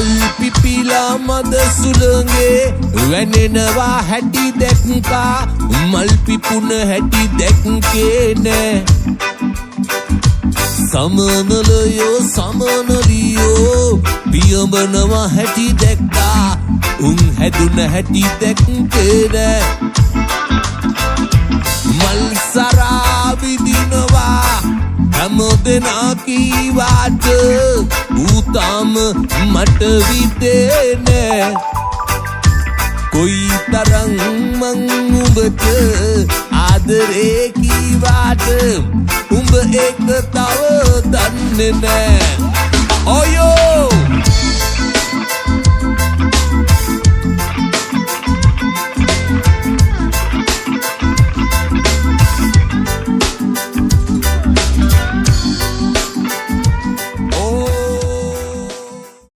මල් පිපිලා මද සුළඟේ වැනෙනවා හැටි දැක්කා මල් පිපුණ හැටි දැක්කේ නෑ සමනලයෝ සමනලියෝ පියඹනවා හැටි දැක්කා උන් හැදුන හැටි දැක්කේ නෑ මල් සරා විදිනවා හැමදෙනා කීවාට ඌතාම මට විදේ නෑ කොයි තරම් මං උඹට ආදරේ කීවාට උඹ ඒක තව දන්නේ නෑ ඔයෝ